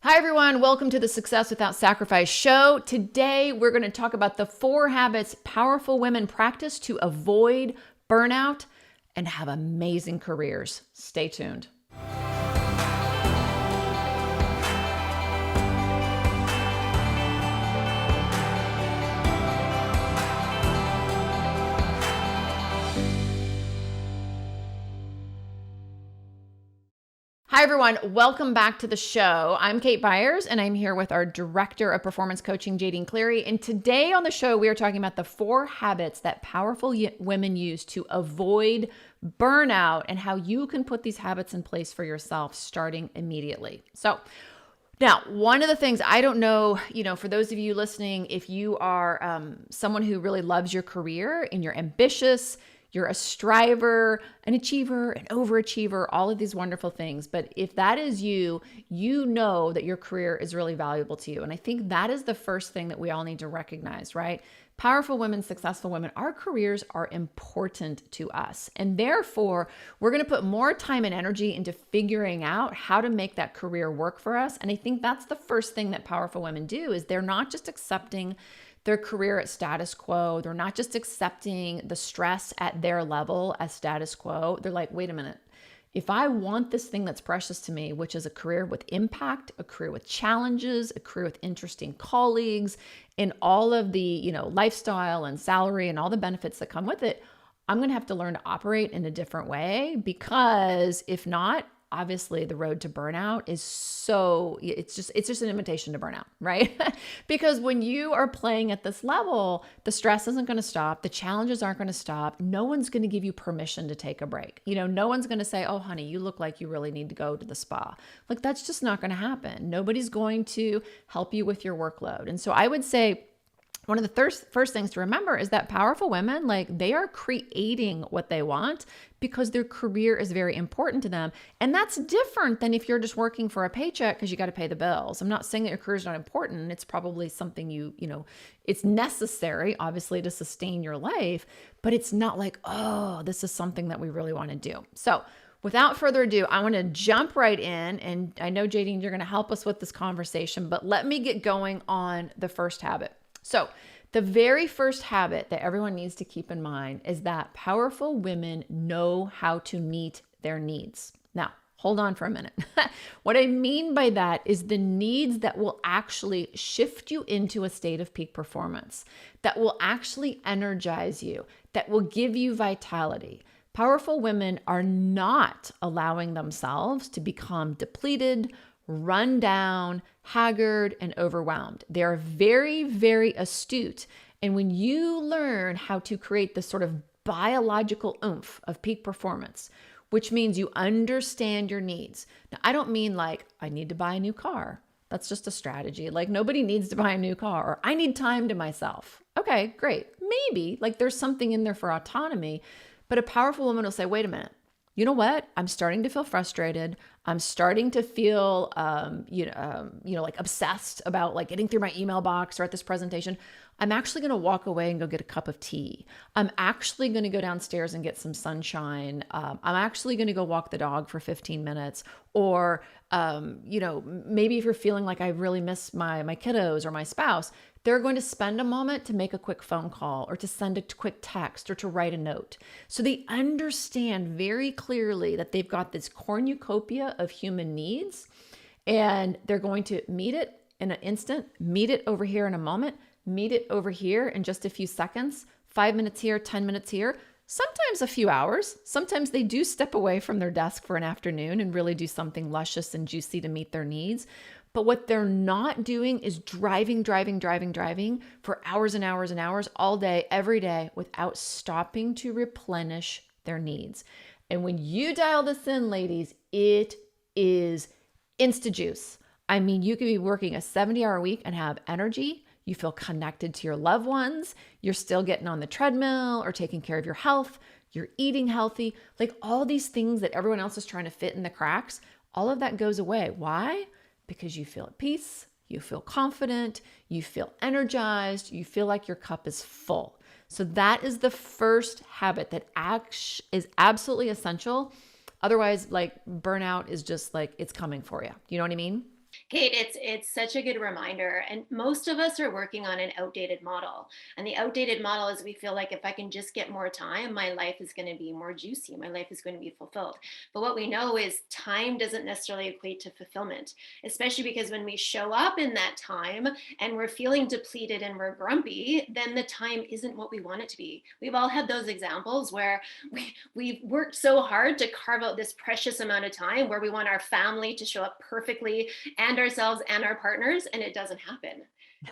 Hi, everyone. Welcome to the Success Without Sacrifice show. Today, we're going to talk about the 4 habits powerful women practice to avoid burnout and have amazing careers. Stay tuned. Hi, everyone. Welcome back to the show. I'm Kate Byers, and I'm here with our Director of Performance Coaching, Jadine Cleary. And today on the show, we are talking about the 4 habits that powerful women use to avoid burnout and how you can put these habits in place for yourself starting immediately. So now, one of the things, I don't know, for those of you listening, if you are someone who really loves your career and you're ambitious, you're a striver, an achiever, an overachiever, all of these wonderful things. But if that is you, you know that your career is really valuable to you. And I think that is the first thing that we all need to recognize, right? Powerful women, successful women, our careers are important to us. And therefore, we're going to put more time and energy into figuring out how to make that career work for us. And I think that's the first thing that powerful women do is they're not just accepting their career at status quo. They're not just accepting the stress at their level as status quo. They're like, wait a minute. If I want this thing that's precious to me, which is a career with impact, a career with challenges, a career with interesting colleagues, and all of the, lifestyle and salary and all the benefits that come with it, I'm going to have to learn to operate in a different way, because if not, obviously the road to burnout is it's just an invitation to burnout, right? Because when you are playing at this level, the stress isn't going to stop. The challenges aren't going to stop. No one's going to give you permission to take a break. No one's going to say, oh, honey, you look like you really need to go to the spa. Like, that's just not going to happen. Nobody's going to help you with your workload. And so I would say, one of the first things to remember is that powerful women, they are creating what they want because their career is very important to them. And that's different than if you're just working for a paycheck because you got to pay the bills. I'm not saying that your career is not important. It's probably something it's necessary, obviously, to sustain your life, but it's not like, oh, this is something that we really want to do. So without further ado, I want to jump right in. And I know, Jadine, you're going to help us with this conversation, but let me get going on the first habit. So the very first habit that everyone needs to keep in mind is that powerful women know how to meet their needs. Now, hold on for a minute. What I mean by that is the needs that will actually shift you into a state of peak performance, that will actually energize you, that will give you vitality. Powerful women are not allowing themselves to become depleted, run down, haggard, and overwhelmed. They are very, very astute. And when you learn how to create this sort of biological oomph of peak performance, which means you understand your needs. Now, I don't mean like, I need to buy a new car. That's just a strategy. Like, nobody needs to buy a new car, or I need time to myself. Okay, great. Maybe there's something in there for autonomy, but a powerful woman will say, wait a minute. You know what? I'm starting to feel frustrated. I'm starting to feel, obsessed about getting through my email box or at this presentation. I'm actually going to walk away and go get a cup of tea. I'm actually going to go downstairs and get some sunshine. I'm actually going to go walk the dog for 15 minutes. Or, maybe if you're feeling like I really miss my kiddos or my spouse, they're going to spend a moment to make a quick phone call or to send a quick text or to write a note. So they understand very clearly that they've got this cornucopia of human needs, and they're going to meet it in an instant, meet it over here in a moment, meet it over here in just a few seconds, 5 minutes here, 10 minutes here, sometimes a few hours. Sometimes they do step away from their desk for an afternoon and really do something luscious and juicy to meet their needs. But what they're not doing is driving for hours and hours and hours all day, every day, without stopping to replenish their needs. And when you dial this in, ladies, it is insta-juice. I mean, you could be working a 70-hour week and have energy. You feel connected to your loved ones. You're still getting on the treadmill or taking care of your health. You're eating healthy. All these things that everyone else is trying to fit in the cracks, all of that goes away. Why? Because you feel at peace, you feel confident, you feel energized, you feel like your cup is full. So that is the first habit that is absolutely essential. Otherwise, burnout is just it's coming for you. You know what I mean? Kate, it's such a good reminder. And most of us are working on an outdated model. And the outdated model is we feel like if I can just get more time, my life is going to be more juicy. My life is going to be fulfilled. But what we know is time doesn't necessarily equate to fulfillment, especially because when we show up in that time and we're feeling depleted and we're grumpy, then the time isn't what we want it to be. We've all had those examples where we've worked so hard to carve out this precious amount of time where we want our family to show up perfectly and ourselves and our partners, and it doesn't happen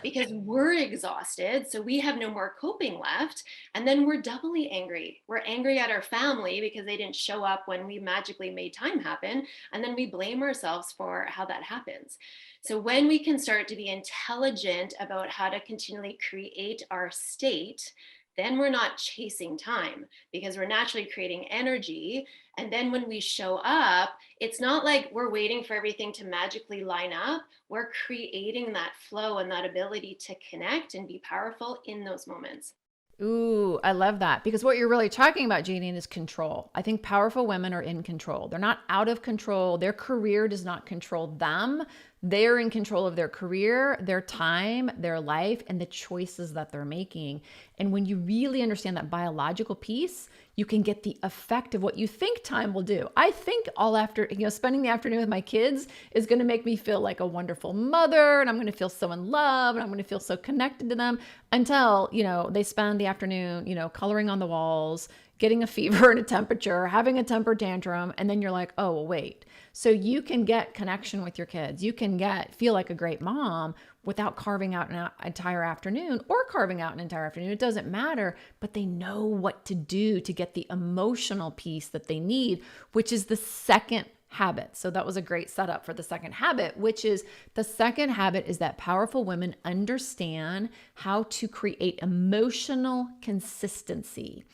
because we're exhausted, so we have no more coping left, and then we're doubly angry. We're angry at our family because they didn't show up when we magically made time happen, and then we blame ourselves for how that happens. So when we can start to be intelligent about how to continually create our state, then we're not chasing time because we're naturally creating energy. And then when we show up, it's not like we're waiting for everything to magically line up. We're creating that flow and that ability to connect and be powerful in those moments. Ooh, I love that because what you're really talking about, Janine, is control. I think powerful women are in control. They're not out of control. Their career does not control them. They're in control of their career, their time, their life, and the choices that they're making. And when you really understand that biological piece, you can get the effect of what you think time will do. I think all after, spending the afternoon with my kids is going to make me feel like a wonderful mother, and I'm going to feel so in love, and I'm going to feel so connected to them until, they spend the afternoon, coloring on the walls, getting a fever and a temperature, having a temper tantrum, and then you're like, oh, well, wait. So you can get connection with your kids. You can feel like a great mom without carving out an entire afternoon or carving out an entire afternoon. It doesn't matter, but they know what to do to get the emotional piece that they need, which is the second habit. So that was a great setup for the second habit, which is the second habit is that powerful women understand how to create emotional consistency.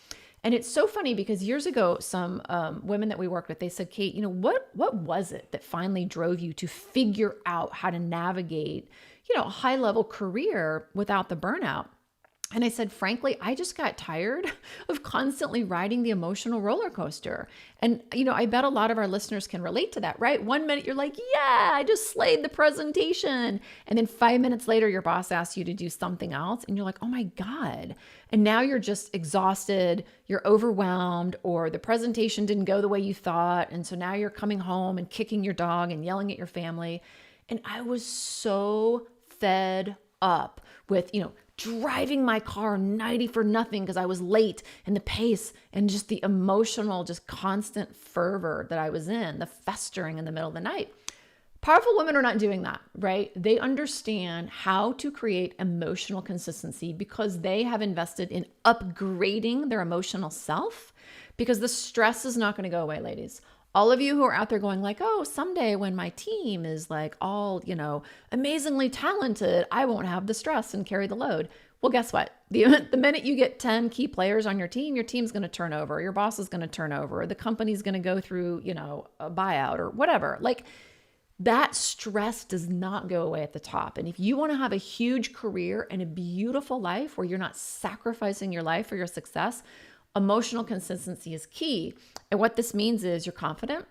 And it's so funny because years ago, some women that we worked with, they said, Kate, what was it that finally drove you to figure out how to navigate, a high level career without the burnout? And I said, frankly, I just got tired of constantly riding the emotional roller coaster. And, I bet a lot of our listeners can relate to that, right? 1 minute you're like, yeah, I just slayed the presentation. And then 5 minutes later, your boss asks you to do something else. And you're like, oh my God. And now you're just exhausted, you're overwhelmed, or the presentation didn't go the way you thought. And so now you're coming home and kicking your dog and yelling at your family. And I was so fed up with, driving my car 90 for nothing because I was late, and the pace and just the emotional, just constant fervor that I was in, the festering in the middle of the night. Powerful women are not doing that, right? They understand how to create emotional consistency because they have invested in upgrading their emotional self, because the stress is not going to go away, ladies. All of you who are out there going like, oh, someday when my team is like all, amazingly talented, I won't have the stress and carry the load. Well, guess what? The minute you get 10 key players on your team's going to turn over. Your boss is going to turn over. The company's going to go through, a buyout or whatever. Like, that stress does not go away at the top. And if you want to have a huge career and a beautiful life where you're not sacrificing your life for your success, emotional consistency is key. And what this means is you're confident.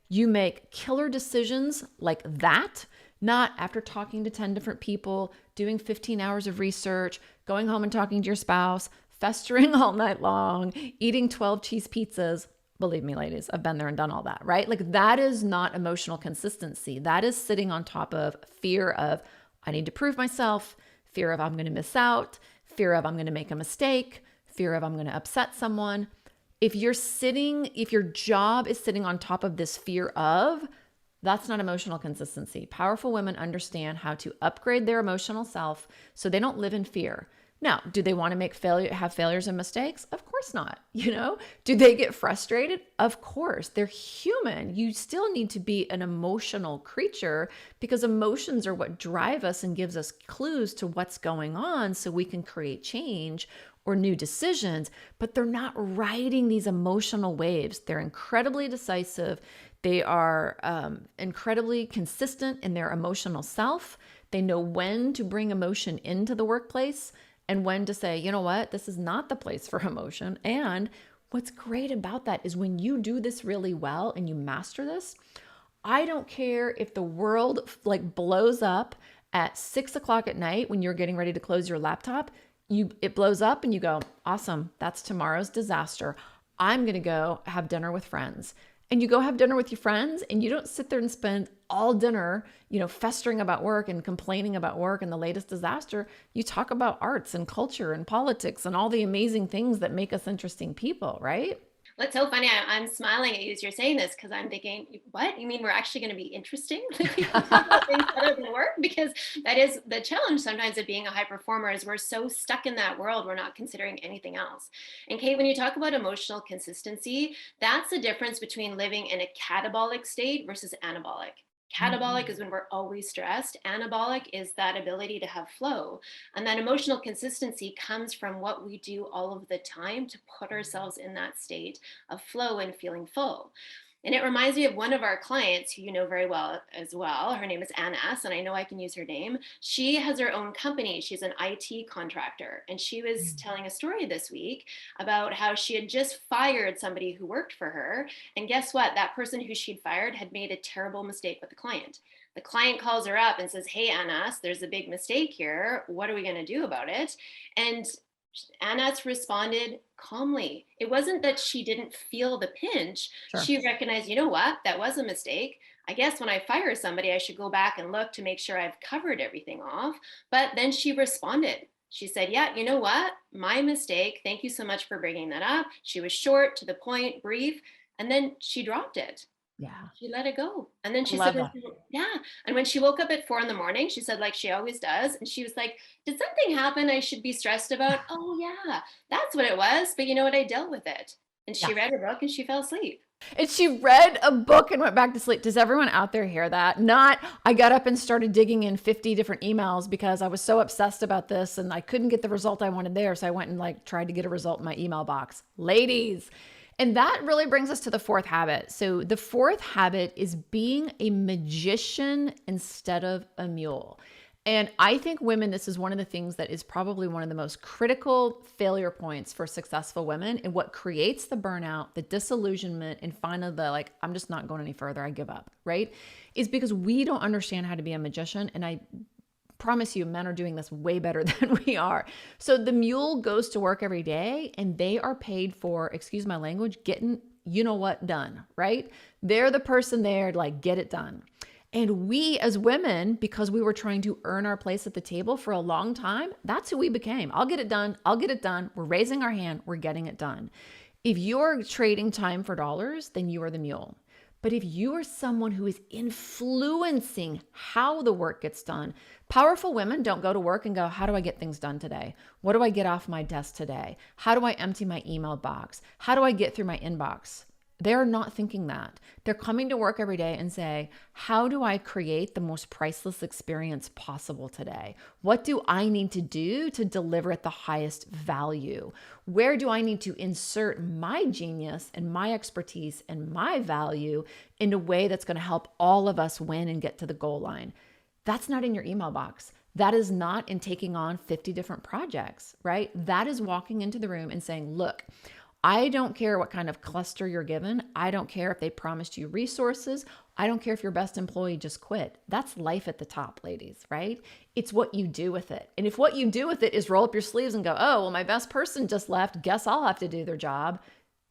You make killer decisions like that, not after talking to 10 different people, doing 15 hours of research, going home and talking to your spouse, festering all night long, eating 12 cheese pizzas. Believe me, ladies, I've been there and done all that, right? Like, that is not emotional consistency. That is sitting on top of fear of, I need to prove myself, fear of I'm going to miss out, fear of I'm going to make a mistake, fear of I'm going to upset someone. If your job is sitting on top of this fear of, that's not emotional consistency. Powerful women understand how to upgrade their emotional self so they don't live in fear. Now, do they want to have failures and mistakes? Of course not. Do they get frustrated? Of course. They're human. You still need to be an emotional creature because emotions are what drive us and gives us clues to what's going on so we can create change or new decisions, but they're not riding these emotional waves. They're incredibly decisive. They are incredibly consistent in their emotional self. They know when to bring emotion into the workplace and when to say, you know what, this is not the place for emotion. And what's great about that is when you do this really well and you master this, I don't care if the world like blows up at 6 o'clock at night when you're getting ready to close your laptop. It blows up and you go, awesome, that's tomorrow's disaster. I'm going to go have dinner with friends. And you go have dinner with your friends and you don't sit there and spend all dinner, festering about work and complaining about work and the latest disaster. You talk about arts and culture and politics and all the amazing things that make us interesting people, right? Well, it's so funny. I'm smiling at you as you're saying this because I'm thinking, what? You mean we're actually going to be interesting? Like, we can talk about things other than work, because that is the challenge sometimes of being a high performer is we're so stuck in that world, we're not considering anything else. And Kate, when you talk about emotional consistency, that's the difference between living in a catabolic state versus anabolic. Catabolic is when we're always stressed. Anabolic is that ability to have flow. And that emotional consistency comes from what we do all of the time to put ourselves in that state of flow and feeling full. And it reminds me of one of our clients who you know very well as well. Her name is Anna S., and I know I can use her name. She has her own company. She's an IT contractor. And she was telling a story this week about how she had just fired somebody who worked for her. And guess what? That person who she'd fired had made a terrible mistake with the client. The client calls her up and says, "Hey, Anna, there's a big mistake here. What are we going to do about it?" And Anat responded calmly. It wasn't that she didn't feel the pinch. Sure. She recognized, you know what, that was a mistake. I guess when I fire somebody, I should go back and look to make sure I've covered everything off. But then she responded. She said, yeah, you know what, my mistake. Thank you so much for bringing that up. She was short, to the point, brief, and then she dropped it. Yeah. She let it go. And then I she said, love that. yeah. And when she woke up at 4 a.m, she said, like she always does. And she was like, did something happen I should be stressed about? Oh, yeah, that's what it was. But you know what? I dealt with it. And Yeah. she read her book and she fell asleep. And she read a book and went back to sleep. Does everyone out there hear that? Not, I got up and started digging in 50 different emails because I was so obsessed about this and I couldn't get the result I wanted there. So I went and like tried to get a result in my email box. Ladies. And that really brings us to the fourth habit. So the fourth habit is being a magician instead of a mule. And I think women, this is one of the things that is probably one of the most critical failure points for successful women, and what creates the burnout, the disillusionment, and finally the like, I'm just not going any further, I give up, right? Is because we don't understand how to be a magician. And I promise you, men are doing this way better than we are. So the mule goes to work every day and they are paid for, excuse my language, getting, you know what, done, right? They're the person there to like get it done. And we as women, because we were trying to earn our place at the table for a long time, that's who we became. I'll get it done. I'll get it done. We're raising our hand. We're getting it done. If you're trading time for dollars, then you are the mule. But if you are someone who is influencing how the work gets done, powerful women don't go to work and go, how do I get things done today? What do I get off my desk today? How do I empty my email box? How do I get through my inbox? They're not thinking that. They're coming to work every day and say, how do I create the most priceless experience possible today? What do I need to do to deliver at the highest value? Where do I need to insert my genius and my expertise and my value in a way that's going to help all of us win and get to the goal line? That's not in your email box. That is not in taking on 50 different projects, right? That is walking into the room and saying, look, I don't care what kind of cluster you're given. I don't care if they promised you resources. I don't care if your best employee just quit. That's life at the top, ladies, right? It's what you do with it. And if what you do with it is roll up your sleeves and go, oh, well, my best person just left, guess I'll have to do their job,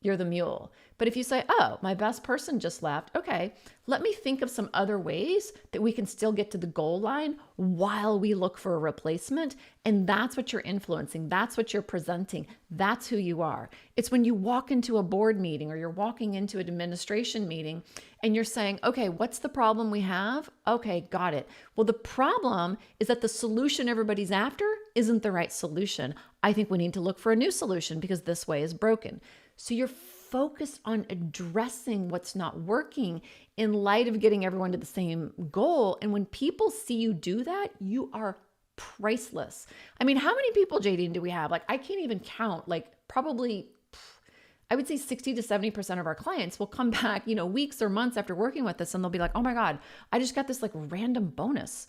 you're the mule. But if you say, oh, my best person just left, okay, let me think of some other ways that we can still get to the goal line while we look for a replacement. And that's what you're influencing. That's what you're presenting. That's who you are. It's when you walk into a board meeting or you're walking into an administration meeting and you're saying, okay, what's the problem we have? Okay, got it. Well, the problem is that the solution everybody's after isn't the right solution. I think we need to look for a new solution because this way is broken. So you're focused on addressing what's not working in light of getting everyone to the same goal. And when people see you do that, you are priceless. I mean, how many people, Jadine, do we have? Like, I can't even count, like probably, I would say 60 to 70% of our clients will come back, weeks or months after working with us and they'll be like, oh my God, I just got this like random bonus,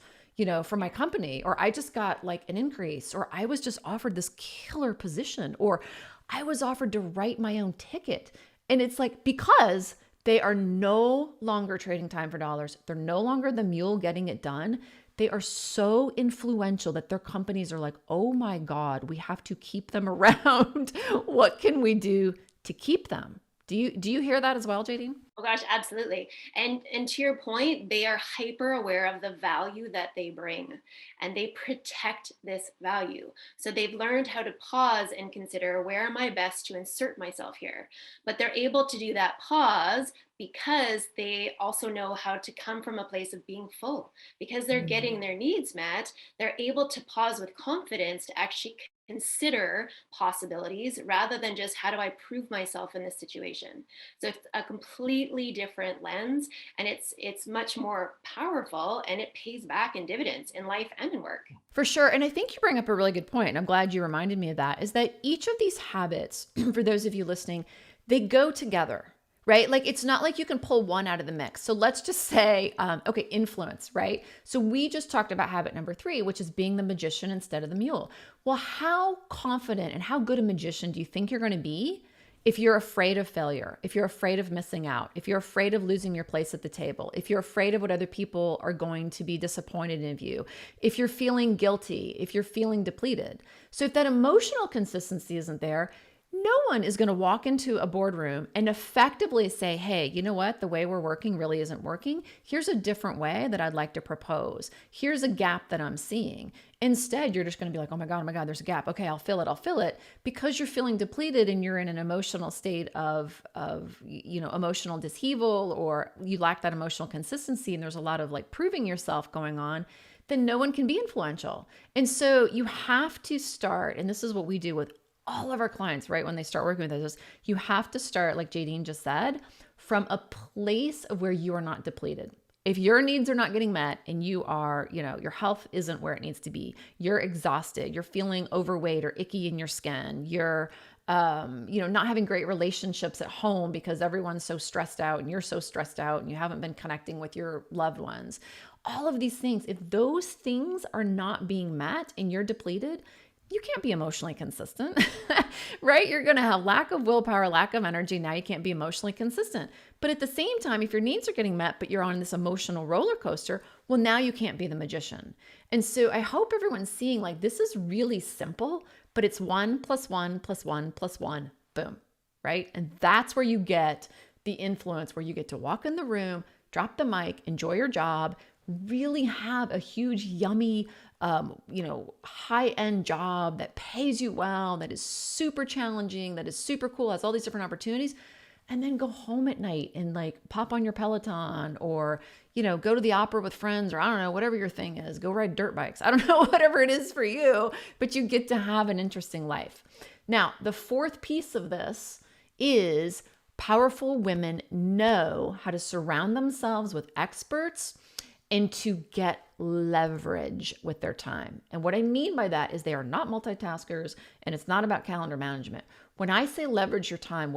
from my company, or I just got like an increase, or I was just offered this killer position, or I was offered to write my own ticket. And it's like, because They are no longer trading time for dollars. They're no longer the mule getting it done. They are so influential that their companies are like, oh my God, we have to keep them around. What can we do to keep them? Do you hear that as well, JD? Oh gosh, absolutely. And to your point, they are hyper aware of the value that they bring, and they protect this value. So they've learned how to pause and consider, where am I best to insert myself here? But they're able to do that pause because they also know how to come from a place of being full. Because they're getting their needs met, they're able to pause with confidence to actually consider possibilities rather than just, how do I prove myself in this situation? So it's a completely different lens, and it's much more powerful, and it pays back in dividends in life and in work. For sure. And I think you bring up a really good point. And I'm glad you reminded me of that, is that each of these habits, for those of you listening, they go together, right? Like it's not like you can pull one out of the mix. So let's just say, okay, influence, right? So we just talked about habit number 3, which is being the magician instead of the mule. Well, how confident and how good a magician do you think you're going to be if you're afraid of failure, if you're afraid of missing out, if you're afraid of losing your place at the table, if you're afraid of what other people are going to be disappointed in you, if you're feeling guilty, if you're feeling depleted? So if that emotional consistency isn't there, no one is going to walk into a boardroom and effectively say, hey, you know what? The way we're working really isn't working. Here's a different way that I'd like to propose. Here's a gap that I'm seeing. Instead, you're just going to be like, oh my God, there's a gap. Okay, I'll fill it. Because you're feeling depleted and you're in an emotional state of emotional disheaval, or you lack that emotional consistency, and there's a lot of like proving yourself going on, then no one can be influential. And so you have to start, and this is what we do with all of our clients, right? When they start working with us, you have to start, like Jadine just said, from a place of where you are not depleted. If your needs are not getting met and you are, your health isn't where it needs to be, you're exhausted, you're feeling overweight or icky in your skin, you're, not having great relationships at home because everyone's so stressed out and you're so stressed out and you haven't been connecting with your loved ones. All of these things, if those things are not being met and you're depleted, you can't be emotionally consistent, right? You're going to have lack of willpower, lack of energy. Now you can't be emotionally consistent. But at the same time, if your needs are getting met, but you're on this emotional roller coaster, well, now you can't be the magician. And so I hope everyone's seeing, like, this is really simple, but it's 1 + 1 + 1 + 1, boom, right? And that's where you get the influence, where you get to walk in the room, drop the mic, enjoy your job, really have a huge, yummy, high-end job that pays you well, that is super challenging, that is super cool, has all these different opportunities, and then go home at night and like pop on your Peloton, or, go to the opera with friends, or I don't know, whatever your thing is, go ride dirt bikes. I don't know, whatever it is for you, but you get to have an interesting life. Now, the 4th piece of this is powerful women know how to surround themselves with experts and to get leverage with their time. And what I mean by that is they are not multitaskers, and it's not about calendar management. When I say leverage your time,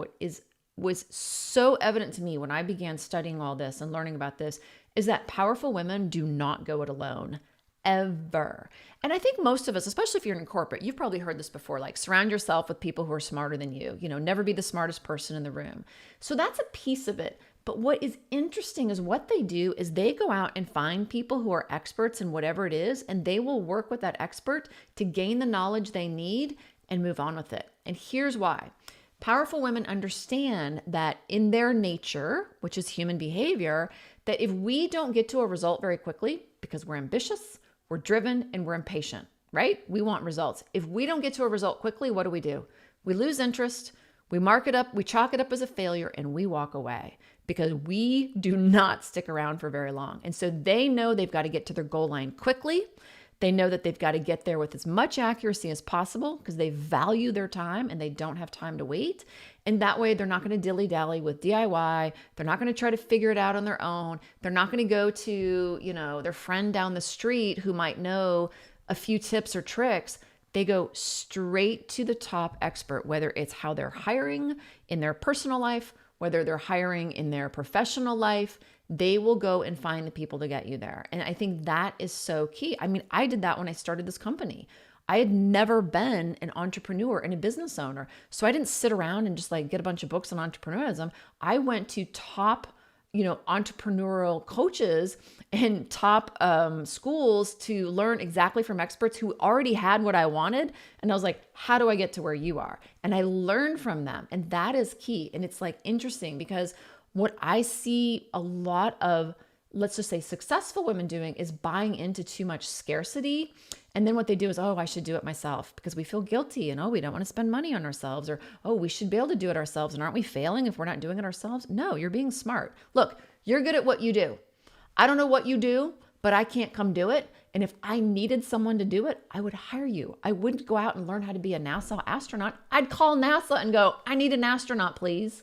was so evident to me when I began studying all this and learning about this is that powerful women do not go it alone, ever. And I think most of us, especially if you're in corporate, you've probably heard this before, like surround yourself with people who are smarter than you, never be the smartest person in the room. So that's a piece of it. But what is interesting is what they do is they go out and find people who are experts in whatever it is, and they will work with that expert to gain the knowledge they need and move on with it. And here's why. Powerful women understand that in their nature, which is human behavior, that if we don't get to a result very quickly, because we're ambitious, we're driven, and we're impatient, right? We want results. If we don't get to a result quickly, what do? We lose interest, we mark it up, we chalk it up as a failure, and we walk away, because we do not stick around for very long. And so they know they've got to get to their goal line quickly. They know that they've got to get there with as much accuracy as possible because they value their time and they don't have time to wait. And that way they're not going to dilly-dally with DIY. They're not going to try to figure it out on their own. They're not going to go to, their friend down the street who might know a few tips or tricks. They go straight to the top expert, whether it's how they're hiring in their personal life, whether they're hiring in their professional life. They will go and find the people to get you there. And I think that is so key. I mean, I did that when I started this company. I had never been an entrepreneur and a business owner. So I didn't sit around and just like get a bunch of books on entrepreneurialism. I went to top, entrepreneurial coaches and top schools to learn exactly from experts who already had what I wanted. And I was like, how do I get to where you are? And I learned from them. And that is key. And it's like interesting because what I see a lot of, let's just say, successful women doing is buying into too much scarcity. And then what they do is, oh, I should do it myself because we feel guilty and, oh, we don't want to spend money on ourselves, or, oh, we should be able to do it ourselves. And aren't we failing if we're not doing it ourselves? No, you're being smart. Look, you're good at what you do. I don't know what you do, but I can't come do it. And if I needed someone to do it, I would hire you. I wouldn't go out and learn how to be a NASA astronaut. I'd call NASA and go, I need an astronaut, please.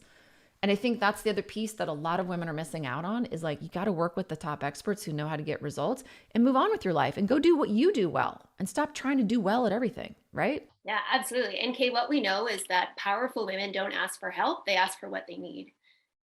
And I think that's the other piece that a lot of women are missing out on is like, you got to work with the top experts who know how to get results and move on with your life and go do what you do well and stop trying to do well at everything, right? Yeah, absolutely. And Kate, what we know is that powerful women don't ask for help, they ask for what they need.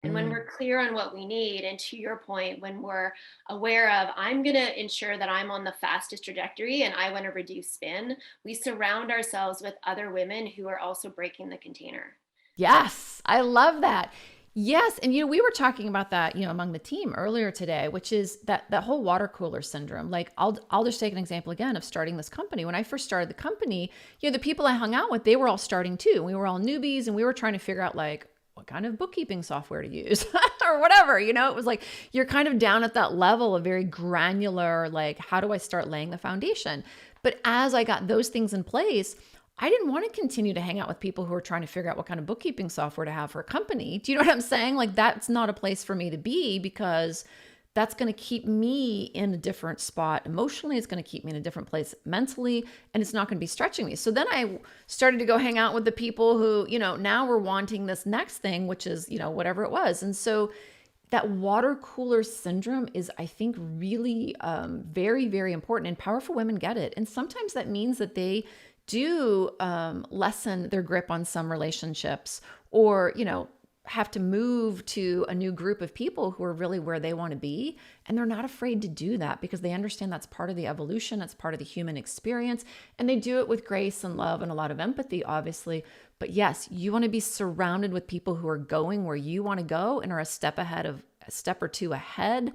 And when we're clear on what we need, and to your point, when we're aware of, I'm going to ensure that I'm on the fastest trajectory and I want to reduce spin, we surround ourselves with other women who are also breaking the container. Yes, I love that. Yes, and we were talking about that, among the team earlier today, which is that whole water cooler syndrome. Like I'll just take an example again of starting this company. When I first started the company, the people I hung out with, they were all starting too. We were all newbies and we were trying to figure out like what kind of bookkeeping software to use or whatever, it was like you're kind of down at that level of very granular, like how do I start laying the foundation? But as I got those things in place, I didn't want to continue to hang out with people who are trying to figure out what kind of bookkeeping software to have for a company. Do you know what I'm saying? Like that's not a place for me to be because that's going to keep me in a different spot emotionally. It's going to keep me in a different place mentally, and it's not going to be stretching me. So then I started to go hang out with the people who, now we're wanting this next thing, which is, whatever it was. And so that water cooler syndrome is, I think, really very, very important, and powerful women get it. And sometimes that means that they do lessen their grip on some relationships or, have to move to a new group of people who are really where they want to be. And they're not afraid to do that because they understand that's part of the evolution. It's part of the human experience. And they do it with grace and love and a lot of empathy, obviously. But yes, you want to be surrounded with people who are going where you want to go and are a step or two ahead,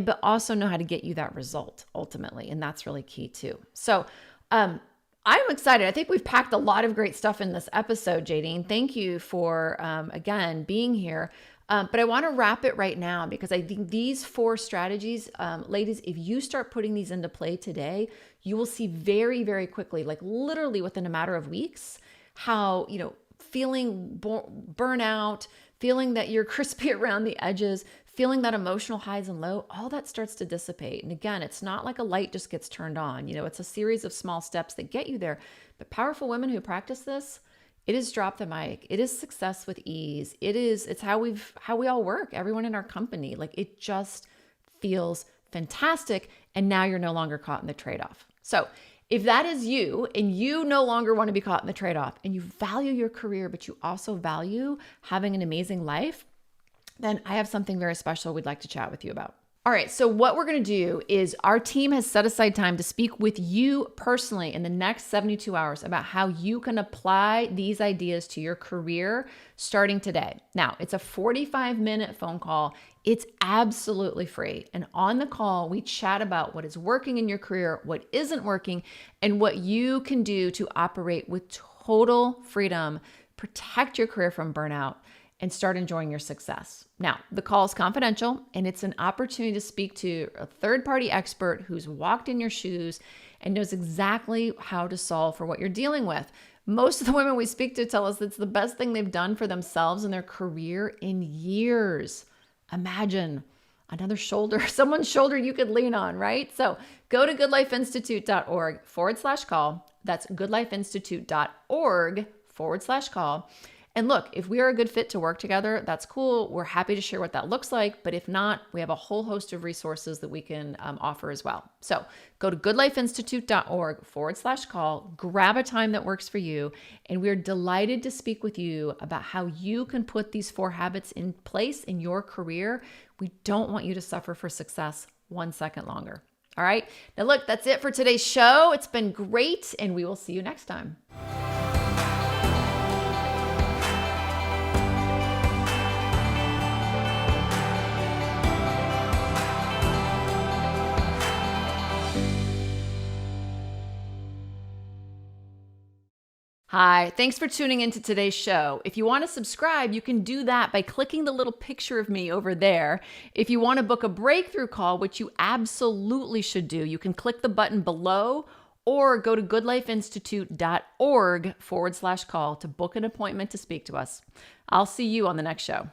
but also know how to get you that result ultimately. And that's really key too. So, I'm excited. I think we've packed a lot of great stuff in this episode, Jadine. Thank you for, again, being here. But I want to wrap it right now because I think these 4 strategies, ladies, if you start putting these into play today, you will see very, very quickly, like literally within a matter of weeks, how, feeling burnout, feeling that you're crispy around the edges, feeling that emotional highs and low, all that starts to dissipate. And again, it's not like a light just gets turned on. It's a series of small steps that get you there. But powerful women who practice this, it is drop the mic. It is success with ease. It's how we all work, everyone in our company. Like it just feels fantastic. And now you're no longer caught in the trade-off. So if that is you and you no longer want to be caught in the trade-off and you value your career, but you also value having an amazing life, then I have something very special we'd like to chat with you about. All right, so what we're going to do is our team has set aside time to speak with you personally in the next 72 hours about how you can apply these ideas to your career starting today. Now, it's a 45-minute phone call. It's absolutely free. And on the call, we chat about what is working in your career, what isn't working, and what you can do to operate with total freedom, protect your career from burnout, and start enjoying your success. Now, the call is confidential and it's an opportunity to speak to a third-party expert who's walked in your shoes and knows exactly how to solve for what you're dealing with. Most of the women we speak to tell us it's the best thing they've done for themselves and their career in years. Imagine another shoulder, someone's shoulder you could lean on, right? So go to goodlifeinstitute.org/call. That's goodlifeinstitute.org/call. And look, if we are a good fit to work together, that's cool. We're happy to share what that looks like. But if not, we have a whole host of resources that we can offer as well. So go to goodlifeinstitute.org/call, grab a time that works for you. And we're delighted to speak with you about how you can put these 4 habits in place in your career. We don't want you to suffer for success 1 second longer. All right. Now, look, that's it for today's show. It's been great, and we will see you next time. Hi, thanks for tuning into today's show. If you want to subscribe, you can do that by clicking the little picture of me over there. If you want to book a breakthrough call, which you absolutely should do, you can click the button below or go to goodlifeinstitute.org/call to book an appointment to speak to us. I'll see you on the next show.